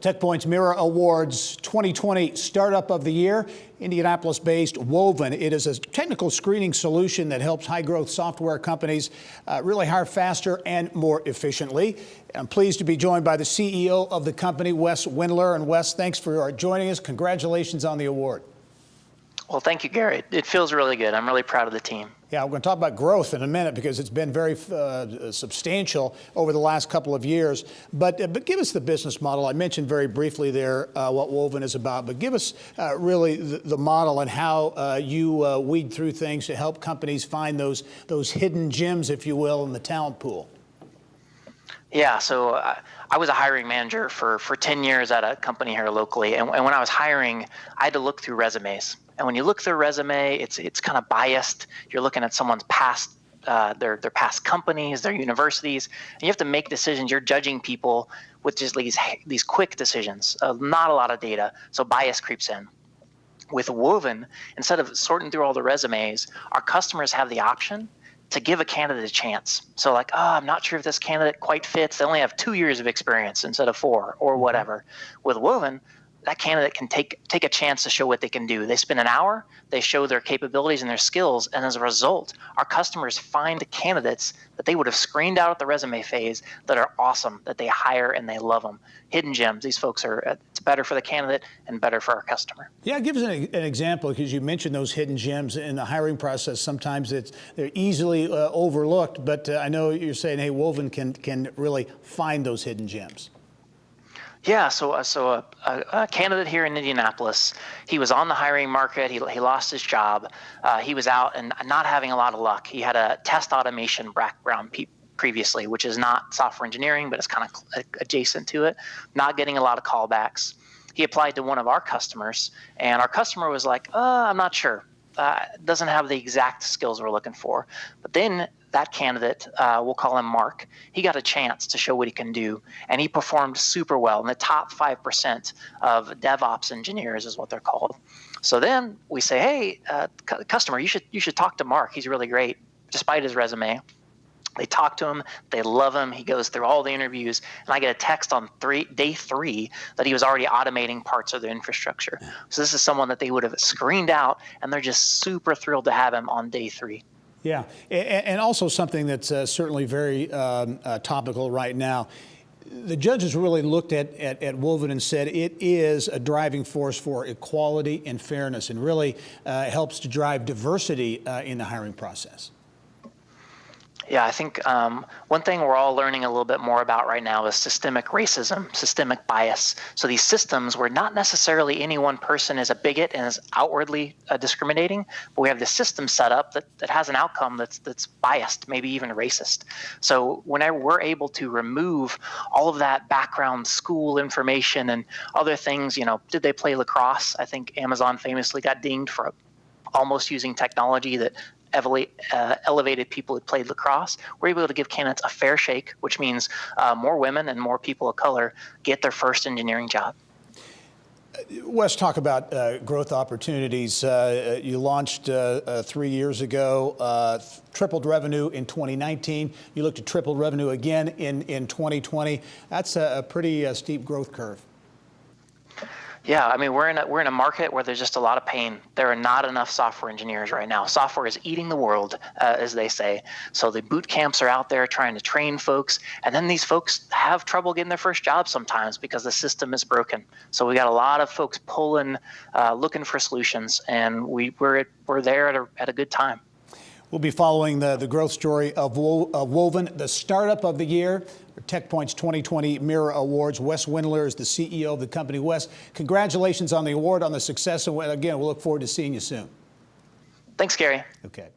TechPoint's Mira Awards 2020 Startup of the Year, Indianapolis-based Woven. It is a technical screening solution that helps high-growth software companies really hire faster and more efficiently. I'm pleased to be joined by the CEO of the company, Wes Wendler. And Wes, thanks for joining us. Congratulations on the award. Well, thank you, Gary. It feels really good. I'm really proud of the team. Yeah, we're going to talk about growth in a minute because it's been very substantial over the last couple of years. But give us the business model. I mentioned very briefly there what Woven is about, but give us really the model and how you weed through things to help companies find those hidden gems, if you will, in the talent pool. Yeah, so I was a hiring manager for 10 years at a company here locally. And when I was hiring, I had to look through resumes. And when you look through a resume, it's kind of biased. You're looking at someone's past, their past companies, their universities, and you have to make decisions. You're judging people with just these quick decisions, not a lot of data. So bias creeps in. With Woven, instead of sorting through all the resumes, our customers have the option to give a candidate a chance. So like, I'm not sure if this candidate quite fits. They only have 2 years of experience instead of 4 or whatever. With Woven, that candidate can take a chance to show what they can do. They spend an hour, they show their capabilities and their skills, and as a result, our customers find candidates that they would have screened out at the resume phase that are awesome, that they hire and they love them. Hidden gems. These folks it's better for the candidate and better for our customer. Yeah, give us an example, because you mentioned those hidden gems in the hiring process. Sometimes they're easily overlooked, but I know you're saying, hey, Woven can really find those hidden gems. Yeah, so a candidate here in Indianapolis, he was on the hiring market. He lost his job. He was out and not having a lot of luck. He had a test automation background previously, which is not software engineering, but it's kind of adjacent to it. Not getting a lot of callbacks. He applied to one of our customers, and our customer was like, I'm not sure. Doesn't have the exact skills we're looking for. But then that candidate, we'll call him Mark, he got a chance to show what he can do, and he performed super well in the top 5% of DevOps engineers is what they're called. So then we say, hey, customer, you should talk to Mark. He's really great, despite his resume. They talk to him. They love him. He goes through all the interviews. And I get a text on day 3 that he was already automating parts of the infrastructure. So this is someone that they would have screened out, and they're just super thrilled to have him on day 3. Yeah, and also something that's certainly very topical right now. The judges really looked at Woven and said it is a driving force for equality and fairness, and really helps to drive diversity in the hiring process. Yeah, I think one thing we're all learning a little bit more about right now is systemic racism, systemic bias. So these systems where not necessarily any one person is a bigot and is outwardly discriminating, but we have the system set up that has an outcome that's biased, maybe even racist. So whenever we're able to remove all of that background school information and other things, did they play lacrosse? I think Amazon famously got dinged for almost using technology that elevated people who played lacrosse. We're able to give candidates a fair shake, which means more women and more people of color get their first engineering job. Wes, talk about growth opportunities. You launched 3 years ago, tripled revenue in 2019. You look to triple revenue again in 2020. That's a pretty steep growth curve. Yeah, I mean, we're in a market where there's just a lot of pain. There are not enough software engineers right now. Software is eating the world, as they say. So the boot camps are out there trying to train folks, and then these folks have trouble getting their first job sometimes because the system is broken. So we got a lot of folks pulling, looking for solutions, and we're there at a good time. We'll be following the growth story of Woven, the startup of the year, TechPoint's 2020 Mira Awards. Wes Wendler is the CEO of the company. Wes, congratulations on the award, on the success, and again, we'll look forward to seeing you soon. Thanks, Gary. Okay.